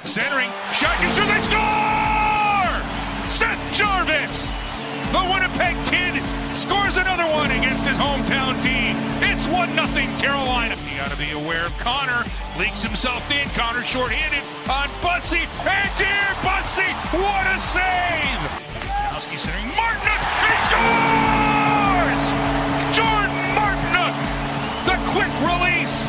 Centering, shot, you shoot, they score! Seth Jarvis, the Winnipeg Kid, scores another one against his hometown team. It's 1-0 Carolina. You got to be aware of Connor. Leaks himself in. Connor shorthanded on Buzzy. And dear Buzzy, what a save! Kowski centering, Martinook, he scores! Jordan Martinook, the quick release.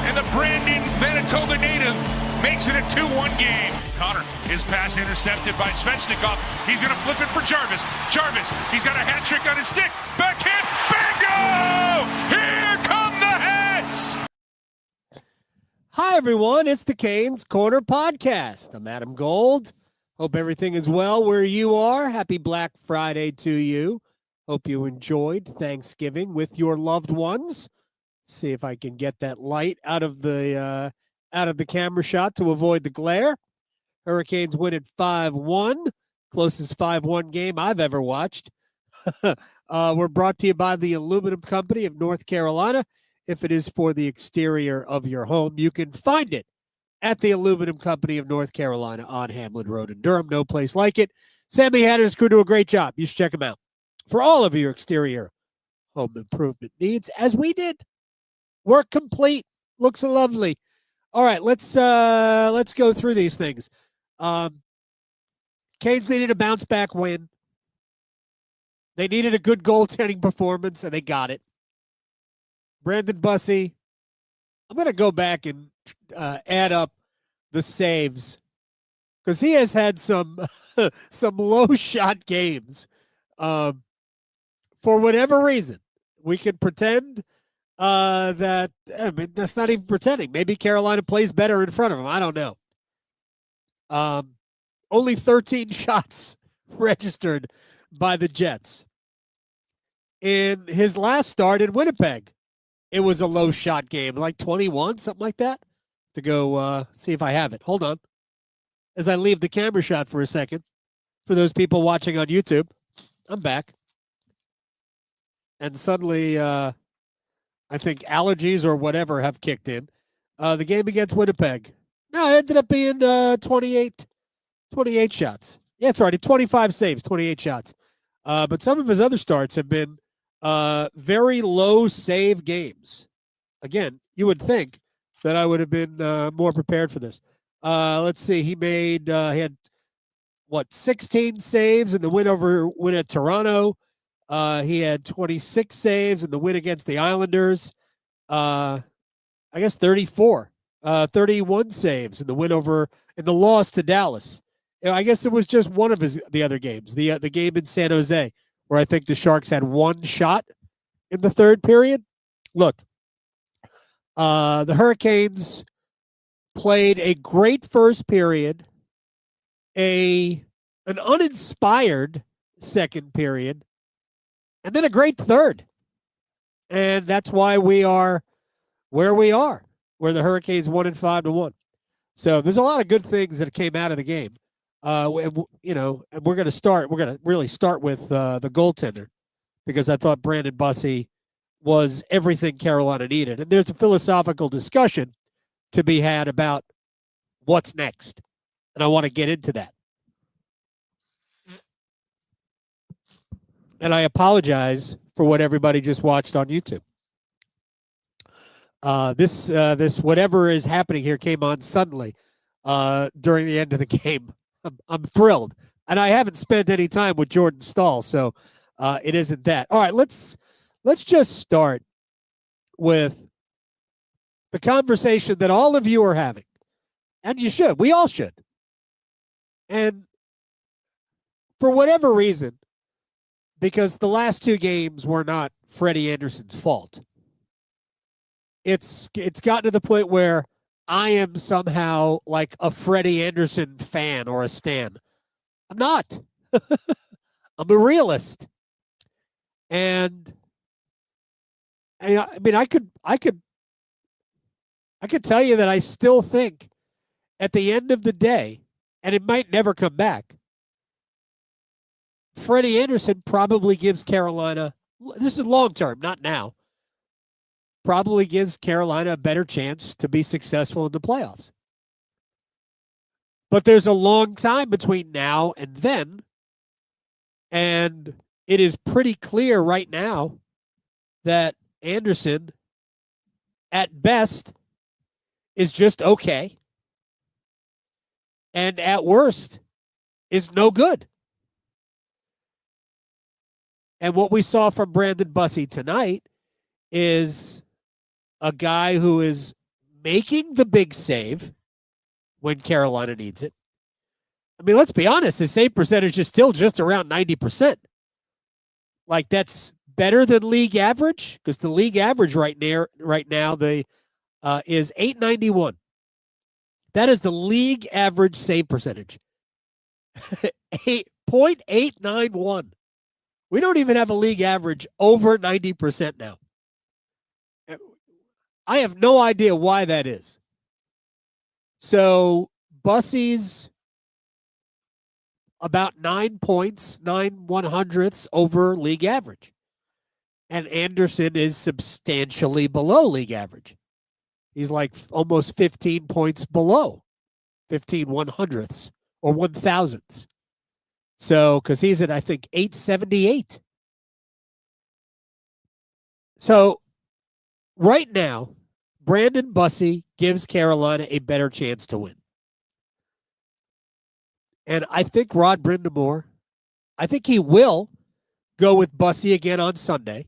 And the Brandon, Manitoba native, makes it a 2-1 game. Connor, his pass intercepted by Svechnikov. He's going to flip it for Jarvis. Jarvis, he's got a hat trick on his stick. Backhand, bingo! Here come the hats! Hi, everyone. It's the Kane's Corner Podcast. I'm Adam Gold. Hope everything is well where you are. Happy Black Friday to you. Hope you enjoyed Thanksgiving with your loved ones. See if I can get that light out of the camera shot to avoid the glare. Hurricanes win at 5-1. Closest 5-1 game I've ever watched. We're brought to you by the Aluminum Company of North Carolina. If it is for the exterior of your home, you can find it at the Aluminum Company of North Carolina on Hamlin Road in Durham. No place like it. Sammy had his crew do a great job. You should check them out for all of your exterior home improvement needs, as we did. Work complete. Looks lovely. All right, let's go through these things. Canes needed a bounce back win. They needed a good goaltending performance, and they got it. Brandon Bussi, I'm going to go back and add up the saves because he has had some some low shot games. For whatever reason, we could pretend that, I mean, that's not even pretending. Maybe Carolina plays better in front of him. I don't know. Only 13 shots registered by the Jets. In his last start in Winnipeg, it was a low shot game, like 21, something like that. To go see if I have it. Hold on. As I leave the camera shot for a second, for those people watching on YouTube, I'm back. And suddenly, I think allergies or whatever have kicked in. The game against Winnipeg. No, it ended up being 28 shots. Yeah, that's right. 25 saves, 28 shots. But some of his other starts have been very low save games. Again, you would think that I would have been more prepared for this. Let's see. He had 16 saves in the win at Toronto. He had 26 saves in the win against the Islanders. I guess 31 saves in the win in the loss to Dallas. I guess it was just one of the other games, the game in San Jose, where I think the Sharks had one shot in the third period. Look, the Hurricanes played a great first period, an uninspired second period, and then a great third. And that's why we are where we are, where the Hurricanes won at 5-1. So there's a lot of good things that came out of the game. And we're going to really start with the goaltender, because I thought Brandon Bussi was everything Carolina needed. And there's a philosophical discussion to be had about what's next. And I want to get into that. And I apologize for what everybody just watched on YouTube. This whatever is happening here came on suddenly during the end of the game. I'm thrilled. And I haven't spent any time with Jordan Staal, so it isn't that. All right, let's just start with the conversation that all of you are having. And you should. We all should. And for whatever reason, because the last two games were not Freddie Anderson's fault, it's gotten to the point where I am somehow like a Freddie Anderson fan or a stan. I'm not. I'm a realist. And I mean, I could tell you that I still think at the end of the day, and it might never come back, Freddie Anderson probably gives Carolina, this is long term, not now, probably gives Carolina a better chance to be successful in the playoffs. But there's a long time between now and then. And it is pretty clear right now that Anderson, at best, is just okay. And at worst, is no good. And what we saw from Brandon Bussi tonight is a guy who is making the big save when Carolina needs it. I mean, let's be honest, his save percentage is still just around 90%. Like, that's better than league average, because the league average right now is .891. That is the league average save percentage. 0.891. We don't even have a league average over 90% now. I have no idea why that is. So Bussi's about 9 points, 9/100ths over league average. And Anderson is substantially below league average. He's like almost 15 points below, 15/100ths or 1,000ths. So, because he's at, I think, 878. So, right now, Brandon Bussi gives Carolina a better chance to win. And I think Rod Brind'Amour, I think he will go with Bussi again on Sunday.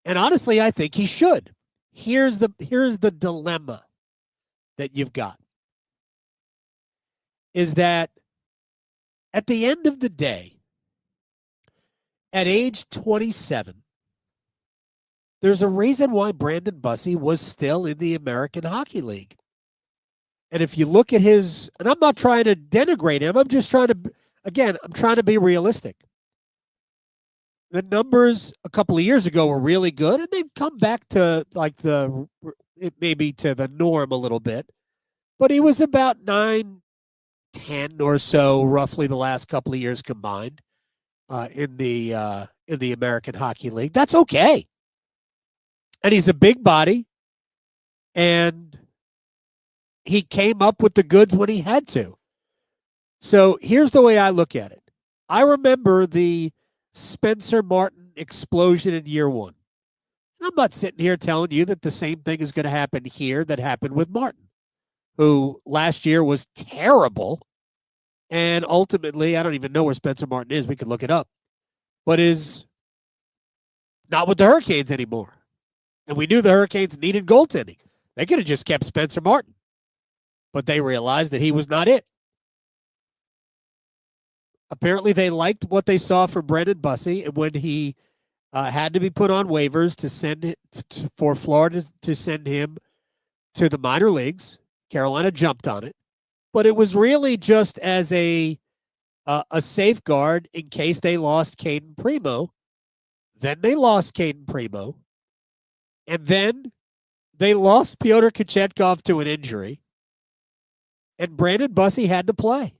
And honestly, I think he should. Here's the dilemma that you've got. Is that at the end of the day, at age 27, there's a reason why Brandon Bussi was still in the American Hockey League. And if you look at his, and I'm not trying to denigrate him, I'm just trying to, again, I'm trying to be realistic. The numbers a couple of years ago were really good, and they've come back to like maybe to the norm a little bit. But he was about 9-10 or so, roughly, the last couple of years combined in the American Hockey League. That's okay. And he's a big body, and he came up with the goods when he had to. So here's the way I look at it. I remember the Spencer Martin explosion in year one. And I'm not sitting here telling you that the same thing is going to happen here that happened with Martin, who last year was terrible. And ultimately, I don't even know where Spencer Martin is. We could look it up. But is not with the Hurricanes anymore. And we knew the Hurricanes needed goaltending. They could have just kept Spencer Martin. But they realized that he was not it. Apparently, they liked what they saw from Brandon Bussi, and when he had to be put on waivers to send it for Florida to send him to the minor leagues, Carolina jumped on it. But it was really just as a safeguard in case they lost Caden Primo. Then they lost Caden Primo, and then they lost Pyotr Kochetkov to an injury, and Brandon Bussi had to play.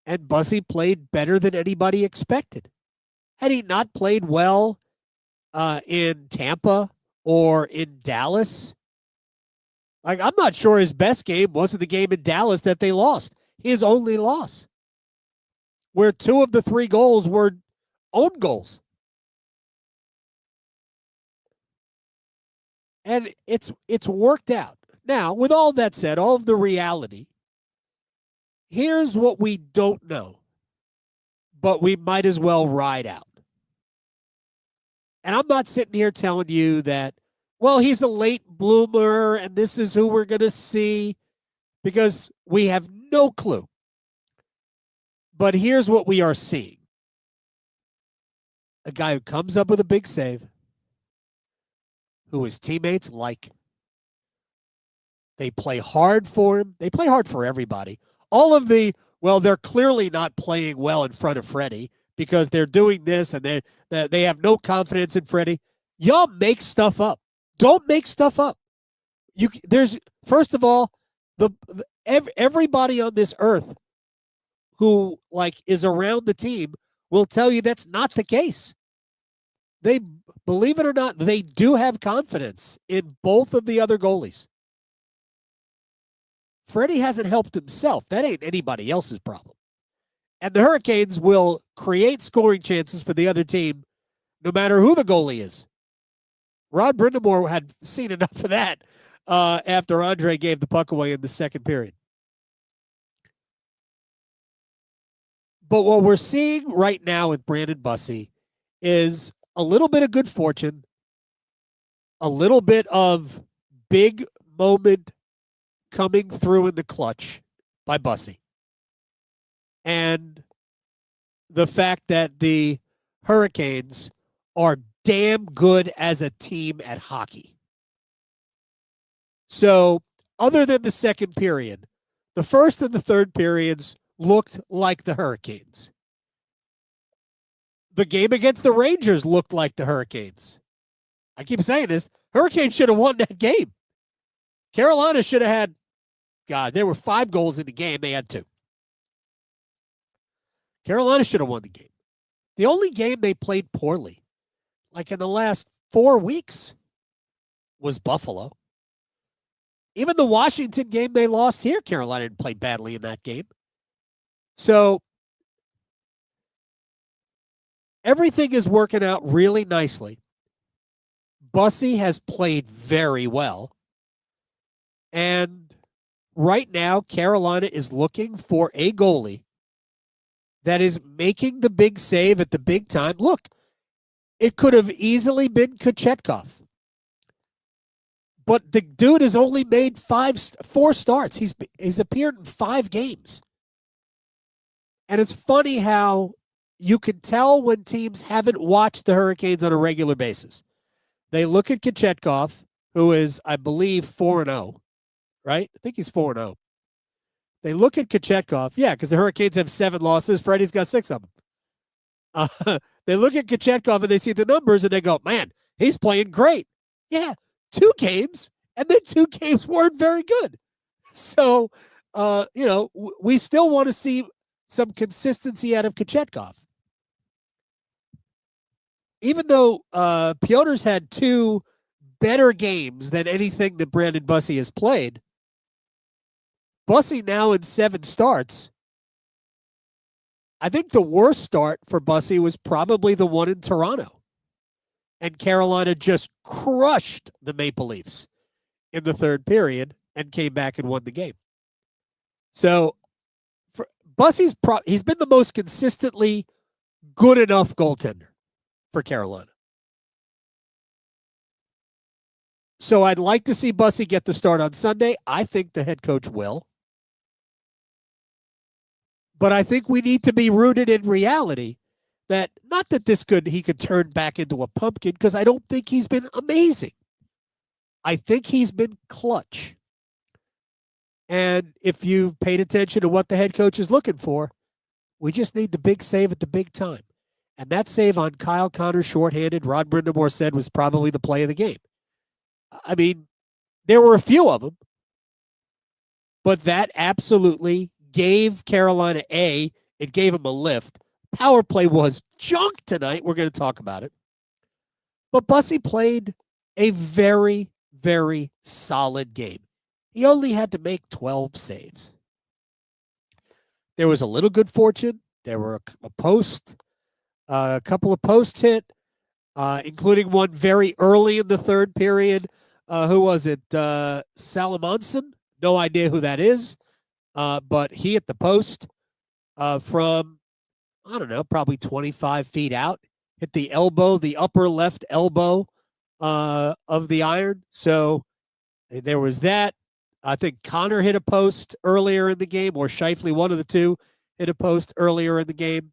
And Buzzy played better than anybody expected. Had he not played well in Tampa or in Dallas, like, I'm not sure his best game wasn't the game in Dallas that they lost. His only loss, where 2 of the 3 goals were own goals. And it's worked out. Now, with all that said, all of the reality, here's what we don't know, but we might as well ride out. And I'm not sitting here telling you that, well, he's a late bloomer and this is who we're going to see, because we have no clue. But here's what we are seeing. A guy who comes up with a big save, who his teammates like. They play hard for him. They play hard for everybody. All of the, well, they're clearly not playing well in front of Freddie because they're doing this and they have no confidence in Freddie. Y'all make stuff up. Don't make stuff up. There's, first of all, everybody on this earth who is around the team will tell you that's not the case. They, believe it or not, they do have confidence in both of the other goalies. Freddie hasn't helped himself. That ain't anybody else's problem. And the Hurricanes will create scoring chances for the other team no matter who the goalie is. Rod Brind'Amour had seen enough of that after Andre gave the puck away in the second period. But what we're seeing right now with Brandon Bussi is a little bit of good fortune, a little bit of big moment coming through in the clutch by Bussi, and the fact that the Hurricanes are damn good as a team at hockey. So, other than the second period, the first and the third periods looked like the Hurricanes. The game against the Rangers looked like the Hurricanes. I keep saying this. Hurricanes should have won that game. Carolina should have had, God, there were 5 goals in the game. They had 2. Carolina should have won the game. The only game they played poorly, like in the last 4 weeks, was Buffalo. Even the Washington game they lost here, Carolina didn't play badly in that game. So everything is working out really nicely. Bussi has played very well. And right now, Carolina is looking for a goalie that is making the big save at the big time. Look, it could have easily been Kochetkov. But the dude has only made 4 starts. He's appeared in 5 games. And it's funny how you can tell when teams haven't watched the Hurricanes on a regular basis. They look at Kochetkov, who is, I believe, 4-0, right? I think he's 4-0. They look at Kochetkov, yeah, because the Hurricanes have 7 losses. Freddie's got 6 of them. They look at Kochetkov and they see the numbers and they go, man, he's playing great. Yeah, 2 games, and then 2 games weren't very good. So, we still want to see some consistency out of Kochetkov. Even though Piotr's had 2 better games than anything that Brandon Bussi has played, Bussi now in 7 starts. I think the worst start for Bussi was probably the one in Toronto. And Carolina just crushed the Maple Leafs in the third period and came back and won the game. So Bussi's he's been the most consistently good enough goaltender for Carolina. So I'd like to see Bussi get the start on Sunday. I think the head coach will. But I think we need to be rooted in reality that not that he could turn back into a pumpkin, because I don't think he's been amazing. I think he's been clutch. And if you've paid attention to what the head coach is looking for, we just need the big save at the big time. And that save on Kyle Connor shorthanded, Rod Brind'Amour said, was probably the play of the game. I mean, there were a few of them, but that absolutely gave Carolina it gave them a lift. Power play was junk tonight. We're going to talk about it. But Bussi played a very, very solid game. He only had to make 12 saves. There was a little good fortune. There were a couple of posts hit, including one very early in the third period. Who was it? Salamonson? No idea who that is. But he hit the post from, I don't know, probably 25 feet out. Hit the elbow, the upper left elbow of the iron. So there was that. I think Connor hit a post earlier in the game, or Scheifele, one of the two, hit a post earlier in the game.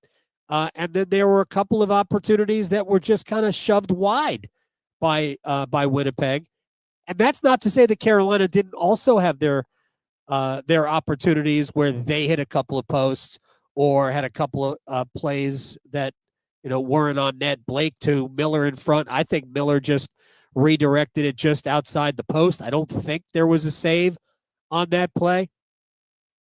And then there were a couple of opportunities that were just kind of shoved wide by Winnipeg. And that's not to say that Carolina didn't also have their opportunities where they hit a couple of posts or had a couple of plays that, weren't on net. Blake to Miller in front. I think Miller just redirected it just outside the post. I don't think there was a save on that play.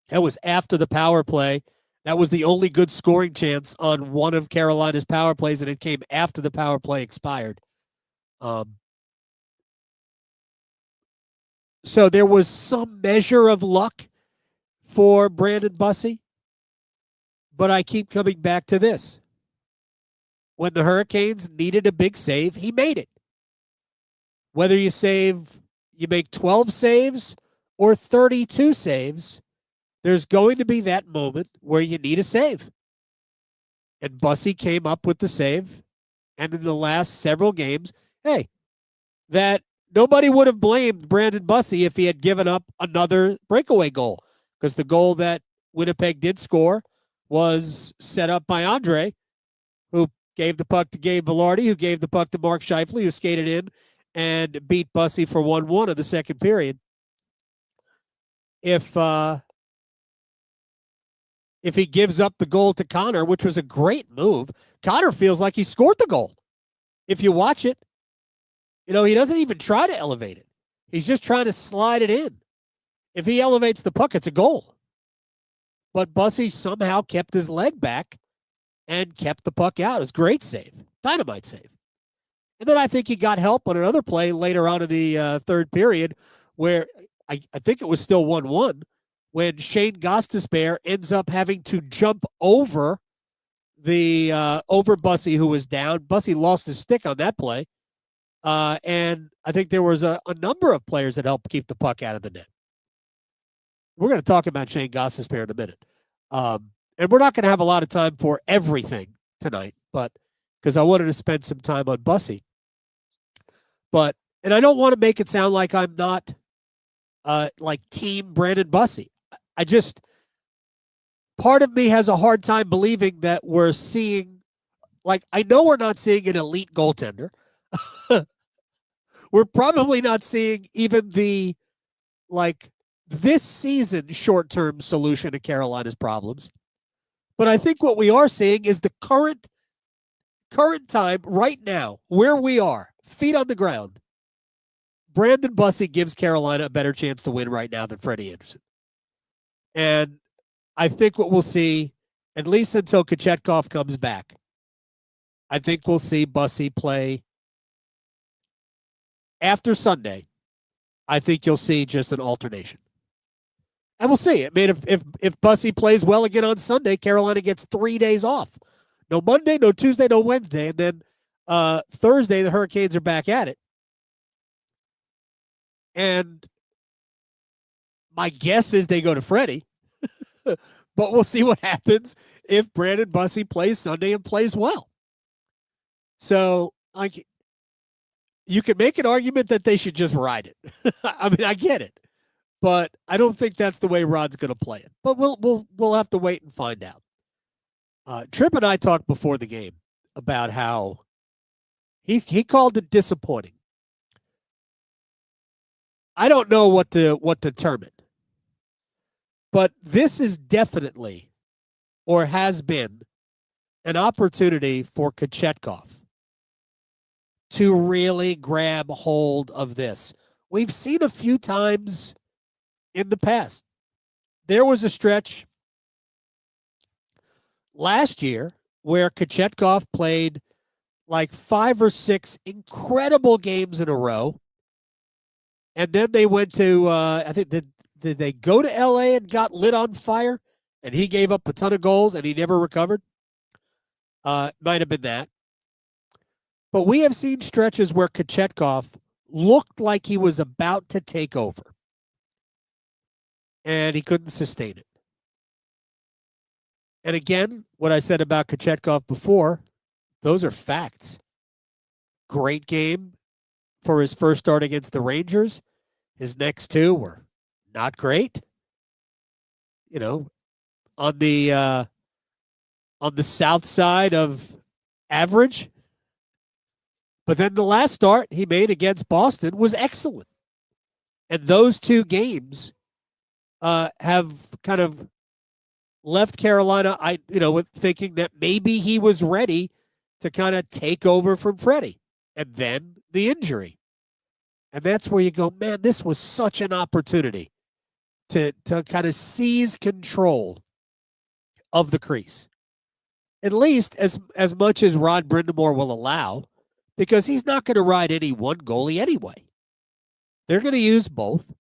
That was after the power play. That was the only good scoring chance on one of Carolina's power plays, and it came after the power play expired. So there was some measure of luck for Brandon Bussi, but I keep coming back to this. When the Hurricanes needed a big save, he made it. Whether you make 12 saves or 32 saves, there's going to be that moment where you need a save. And Bussi came up with the save. And in the last several games, that nobody would have blamed Brandon Bussi if he had given up another breakaway goal, because the goal that Winnipeg did score was set up by Andre, who gave the puck to Gabe Velarde, who gave the puck to Mark Scheifele, who skated in and beat Bussi for 1-1 in the second period. If he gives up the goal to Connor, which was a great move, Connor feels like he scored the goal. If you watch it, he doesn't even try to elevate it. He's just trying to slide it in. If he elevates the puck, it's a goal. But Bussi somehow kept his leg back and kept the puck out. It was a great save. Dynamite save. And then I think he got help on another play later on in the third period where I think it was still 1-1 when Shane Gostisbehere ends up having to jump over Bussi, who was down. Bussi lost his stick on that play. And I think there was a number of players that helped keep the puck out of the net. We're going to talk about Shane Gostisbehere in a minute. And we're not going to have a lot of time for everything tonight, but because I wanted to spend some time on Bussi. And I don't want to make it sound like I'm not like team Brandon Bussi. Part of me has a hard time believing that we're seeing, I know we're not seeing an elite goaltender. We're probably not seeing even the, this season short-term solution to Carolina's problems. But I think what we are seeing is the current time right now, where we are, feet on the ground. Brandon Bussi gives Carolina a better chance to win right now than Freddie Anderson. And I think what we'll see, at least until Kochetkov comes back, I think we'll see Bussi play after Sunday. I think you'll see just an alternation. And we'll see. I mean, if Bussi plays well again on Sunday, Carolina gets 3 days off. No Monday, no Tuesday, no Wednesday. And then Thursday, the Hurricanes are back at it. And my guess is they go to Freddie. But we'll see what happens if Brandon Bussi plays Sunday and plays well. So, you can make an argument that they should just ride it. I mean, I get it. But I don't think that's the way Rod's going to play it. But we'll have to wait and find out. Tripp and I talked before the game about how he called it disappointing. I don't know what to term it. But this is definitely, or has been, an opportunity for Kochetkov to really grab hold of this. We've seen a few times in the past. There was a stretch last year where Kochetkov played 5 or 6 incredible games in a row. And then they went to, I think, did they go to LA and got lit on fire? And he gave up a ton of goals and he never recovered? Might have been that. But we have seen stretches where Kochetkov looked like he was about to take over. And he couldn't sustain it. And again, what I said about Kochetkov before, those are facts. Great game for his first start against the Rangers. His next 2 were not great. On the south side of average. But then the last start he made against Boston was excellent. And those 2 games have kind of left Carolina, with thinking that maybe he was ready to kind of take over from Freddie. And then the injury. And that's where you go, man, this was such an opportunity to kind of seize control of the crease. At least as much as Rod Brind'Amour will allow, because he's not going to ride any one goalie anyway. They're going to use both.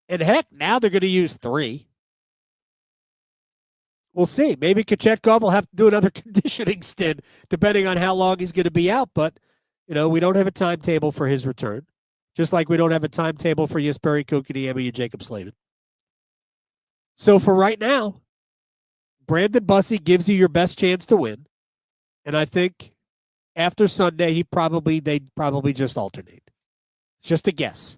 And heck, now they're going to use 3. We'll see. Maybe Kochetkov will have to do another conditioning stint, depending on how long he's going to be out. But, we don't have a timetable for his return, just like we don't have a timetable for Jesperi Kotkaniemi and Jacob Slavin. So for right now, Brandon Bussi gives you your best chance to win. And I think after Sunday, they'd probably just alternate. It's just a guess.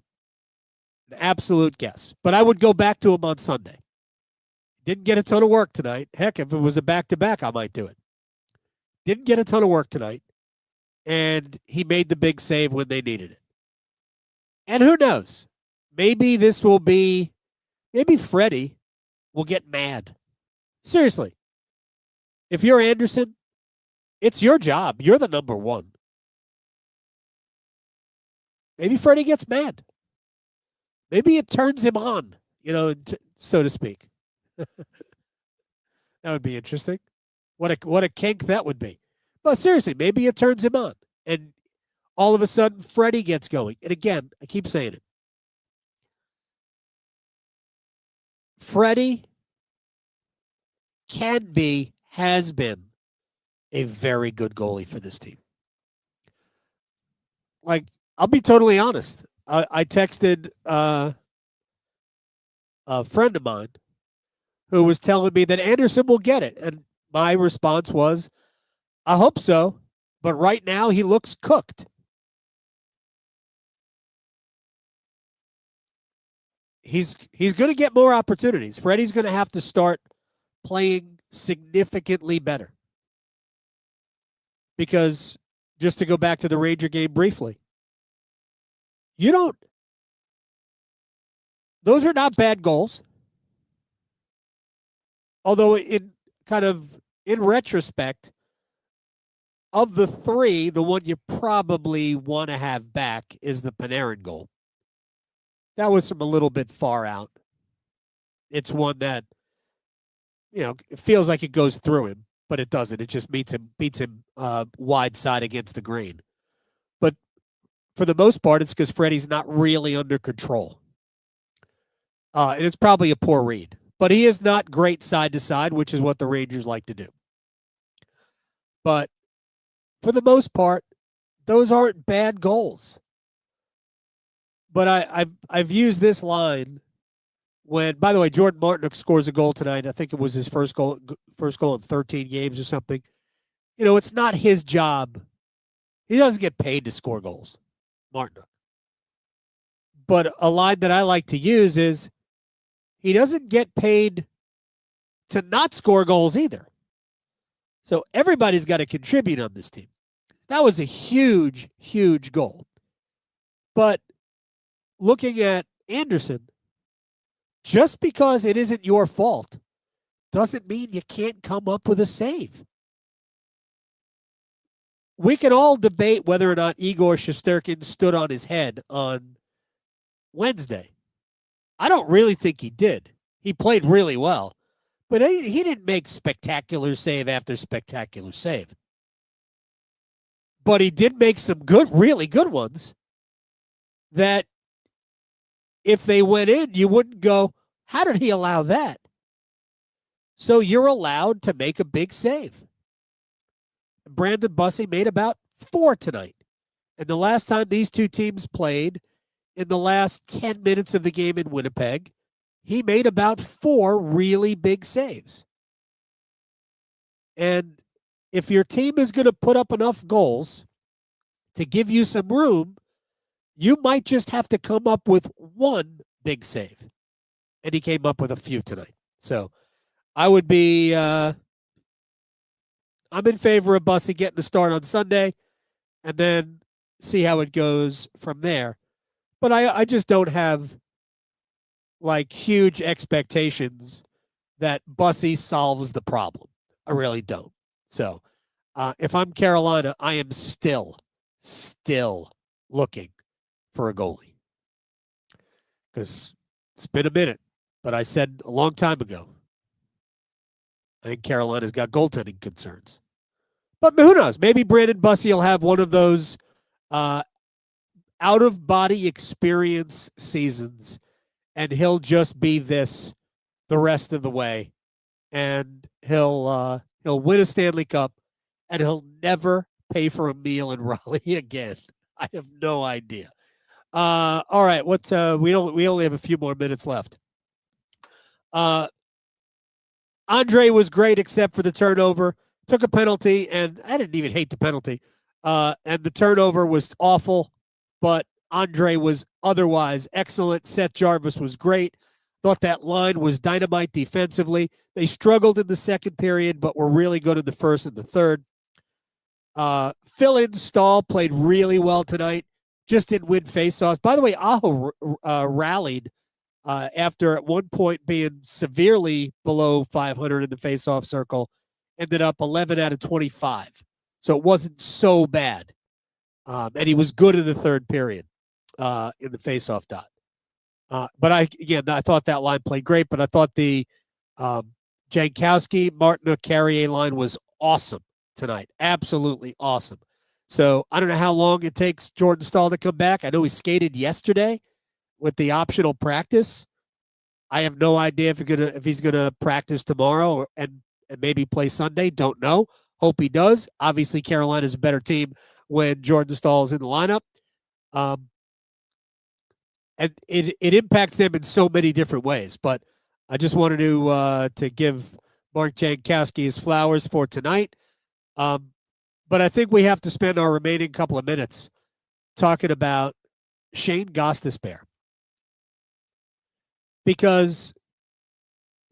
An absolute guess. But I would go back to him on Sunday. Didn't get a ton of work tonight. Heck, if it was a back-to-back, I might do it. Didn't get a ton of work tonight. And he made the big save when they needed it. And who knows? Maybe Freddie will get mad. Seriously. If you're Anderson, it's your job. You're the number one. Maybe Freddie gets mad. Maybe it turns him on, so to speak. That would be interesting. What a kink that would be. But seriously, maybe it turns him on. And all of a sudden, Freddie gets going. And again, I keep saying it. Freddie has been a very good goalie for this team. Like, I'll be totally honest. I texted a friend of mine who was telling me that Anderson will get it. And my response was, I hope so. But right now, he looks cooked. He's going to get more opportunities. Freddie's going to have to start playing significantly better. Because, just to go back to the Ranger game briefly, those are not bad goals. Although in retrospect, of the three, the one you probably want to have back is the Panarin goal. That was from a little bit far out. It's one that, it feels like it goes through him, but it doesn't. It just beats him wide side against the grain. But for the most part, it's because Freddie's not really under control. And it's probably a poor read. But he is not great side to side, which is what the Rangers like to do. But for the most part, those aren't bad goals. But I've used this line when, by the way, Jordan Martinook scores a goal tonight. I think it was his first goal in 13 games or something. It's not his job. He doesn't get paid to score goals, Martinook. But a line that I like to use is he doesn't get paid to not score goals either. So everybody's got to contribute on this team. That was a huge, huge goal. But looking at Anderson, just because it isn't your fault doesn't mean you can't come up with a save. We can all debate whether or not Igor Shesterkin stood on his head on Wednesday. I don't really think he did. He played really well. But he didn't make spectacular save after spectacular save. But he did make some really good ones that if they went in, you wouldn't go, how did he allow that? So you're allowed to make a big save. Brandon Bussi made about 4 tonight. And the last time these two teams played, in the last 10 minutes of the game in Winnipeg, he made about 4 really big saves. And if your team is going to put up enough goals to give you some room, you might just have to come up with 1 big save. And he came up with a few tonight. So I would be, I'm in favor of Bussi getting a start on Sunday and then see how it goes from there. But I just don't have huge expectations that Bussi solves the problem. I really don't. So if I'm Carolina, I am still looking for a goalie. Because it's been a minute, but I said a long time ago, I think Carolina's got goaltending concerns. But who knows? Maybe Brandon Bussi will have one of those out-of-body experience seasons, and he'll just be this the rest of the way, and he'll win a Stanley Cup, and he'll never pay for a meal in Raleigh again. I have no idea. All right, we only have a few more minutes left. Andre was great except for the turnover. Took a penalty, and I didn't even hate the penalty. And the turnover was awful, but Andre was otherwise excellent. Seth Jarvis was great. Thought that line was dynamite defensively. They struggled in the second period, but were really good in the first and the third. Fill-in Staal played really well tonight. Just didn't win faceoffs. By the way, Aho rallied after at one point being severely below 500 in the faceoff circle. Ended up 11 out of 25. So it wasn't so bad. And he was good in the third period in the faceoff dot. But I thought that line played great, but I thought the Jankowski, Martinook, Carrier line was awesome tonight. Absolutely awesome. So I don't know how long it takes Jordan Staal to come back. I know he skated yesterday with the optional practice. I have no idea if he's gonna practice tomorrow and maybe play Sunday. Don't know. Hope he does. Obviously, Carolina's a better team when Jordan Staal is in the lineup. And it impacts them in so many different ways. But I just wanted to give Mark Jankowski his flowers for tonight. But I think we have to spend our remaining couple of minutes talking about Shane Gostisbehere. Because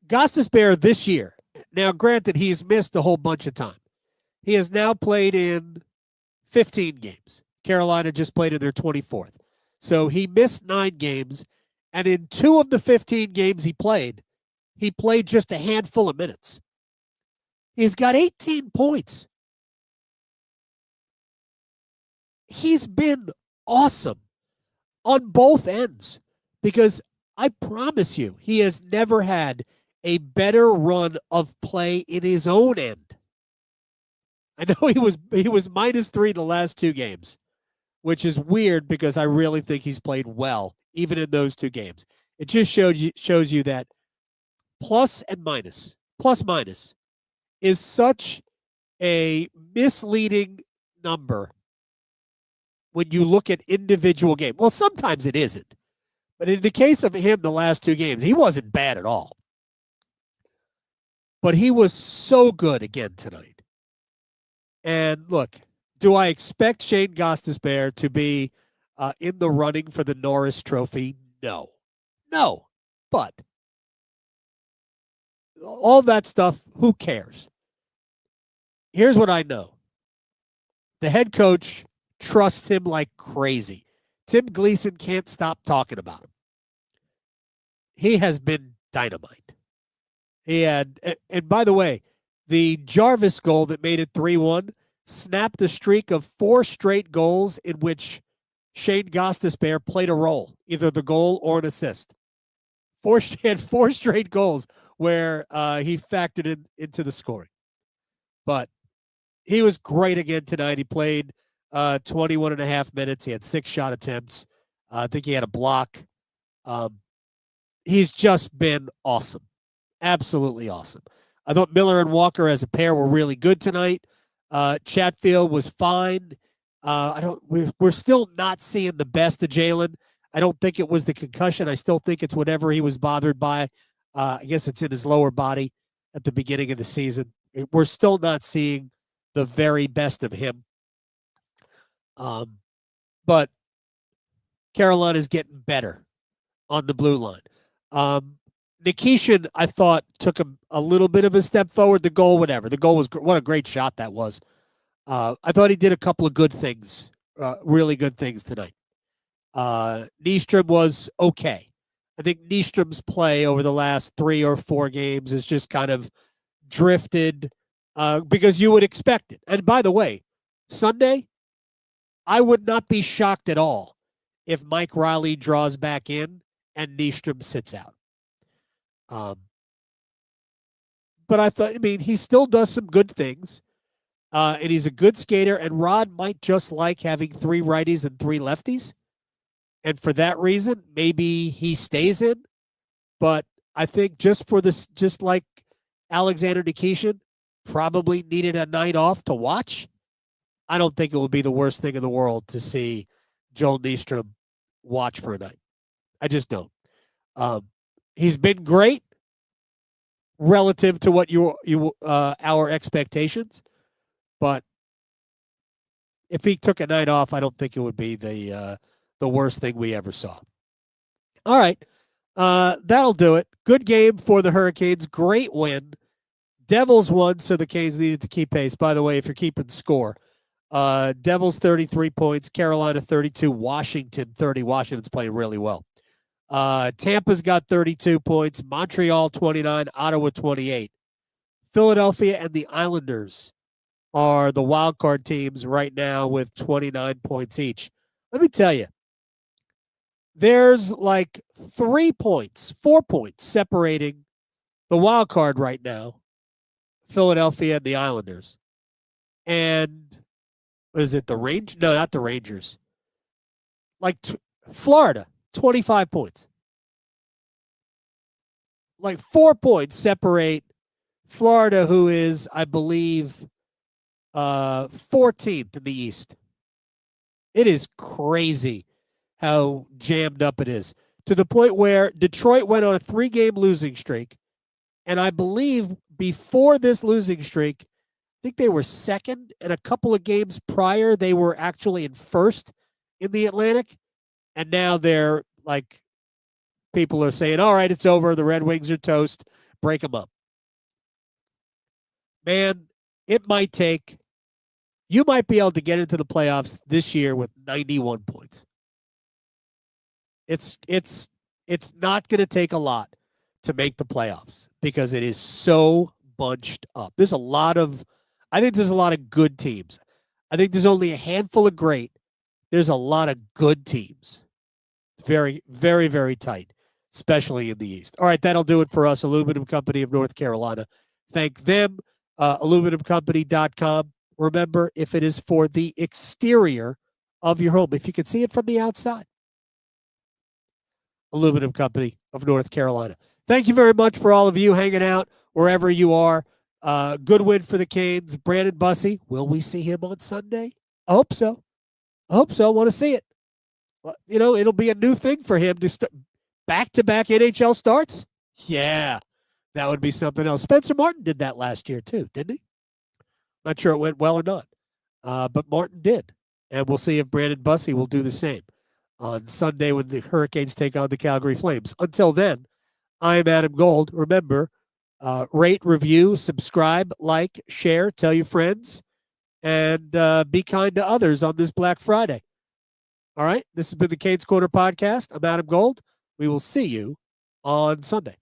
Gostisbehere this year, now granted he's missed a whole bunch of time. He has now played in 15 games. Carolina just played in their 24th. So he missed 9 games, and in 2 of the 15 games he played just a handful of minutes. He's got 18 points. He's been awesome on both ends because I promise you, he has never had a better run of play in his own end. I know he was -3 the last 2 games, which is weird because I really think he's played well, even in those 2 games. It just shows you that plus minus is such a misleading number when you look at individual games. Well, sometimes it isn't. But in the case of him, the last 2 games, he wasn't bad at all. But he was so good again tonight. And look, do I expect Shane Gostisbehere to be in the running for the Norris Trophy? No. But all that stuff, who cares? Here's what I know. The head coach trusts him like crazy. Tim Gleason can't stop talking about him. He has been dynamite. And by the way, the Jarvis goal that made it 3-1 snapped a streak of 4 straight goals in which Shane Gostisbehere played a role, either the goal or an assist. He had 4 straight goals where he factored into the scoring. But he was great again tonight. He played 21 and a half minutes. He had 6 shot attempts. I think he had a block. He's just been awesome. Absolutely awesome. I thought Miller and Walker as a pair were really good tonight. Chatfield was fine. We're still not seeing the best of Jalen. I don't think it was the concussion. I still think it's whatever he was bothered by. I guess it's in his lower body at the beginning of the season. We're still not seeing the very best of him. But Carolina's getting better on the blue line. Nikishin, I thought, took a little bit of a step forward. The goal, whatever. The goal was what a great shot that was. I thought he did a couple of good things, really good things tonight. Nystrom was okay. I think Nystrom's play over the last 3 or 4 games has just kind of drifted because you would expect it. And by the way, Sunday, I would not be shocked at all if Mike Riley draws back in and Nystrom sits out. But he still does some good things. And he's a good skater. And Rod might just like having 3 righties and 3 lefties. And for that reason, maybe he stays in. But I think just like Alexander Nikishin probably needed a night off to watch. I don't think it would be the worst thing in the world to see Joel Nystrom watch for a night. I just don't. He's been great relative to what our expectations, but if he took a night off, I don't think it would be the worst thing we ever saw. All right, that'll do it. Good game for the Hurricanes. Great win. Devils won, so the Canes needed to keep pace. By the way, if you're keeping score, Devils 33 points, Carolina 32, Washington 30. Washington's playing really well. Tampa's got 32 points, Montreal 29, Ottawa 28. Philadelphia and the Islanders are the wild card teams right now with 29 points each. Let me tell you, there's like 4 points separating the wild card right now, Philadelphia and the Islanders. And what is it, the Rangers? No, not the Rangers. Like Florida, 25 points. Like 4 points separate Florida, who is, I believe, 14th in the East. It is crazy how jammed up it is, to the point where Detroit went on a 3-game losing streak. And I believe before this losing streak, I think they were second, and a couple of games prior, they were actually in first in the Atlantic. And now they're like, people are saying, all right, it's over. The Red Wings are toast. Break them up. Man, you might be able to get into the playoffs this year with 91 points. It's not going to take a lot to make the playoffs because it is so bunched up. I think there's a lot of good teams. I think there's only a handful of great. There's a lot of good teams. It's very, very, very tight, especially in the East. All right, that'll do it for us, Aluminum Company of North Carolina. Thank them, aluminumcompany.com. Remember, if it is for the exterior of your home, if you can see it from the outside, Aluminum Company of North Carolina. Thank you very much for all of you hanging out wherever you are. Good win for the Canes. Brandon Bussi, will we see him on Sunday? I hope so. I want to see it. Well, it'll be a new thing for him to back-to-back NHL starts. Yeah, that would be something else. Spencer Martin did that last year too, didn't he? Not sure it went well or not, but Martin did. And we'll see if Brandon Bussi will do the same on Sunday when the Hurricanes take on the Calgary Flames. Until then, I'm Adam Gold. Remember, rate, review, subscribe, like, share, tell your friends, and be kind to others on this Black Friday. All right, this has been the Canes Corner Podcast. I'm Adam Gold. We will see you on Sunday.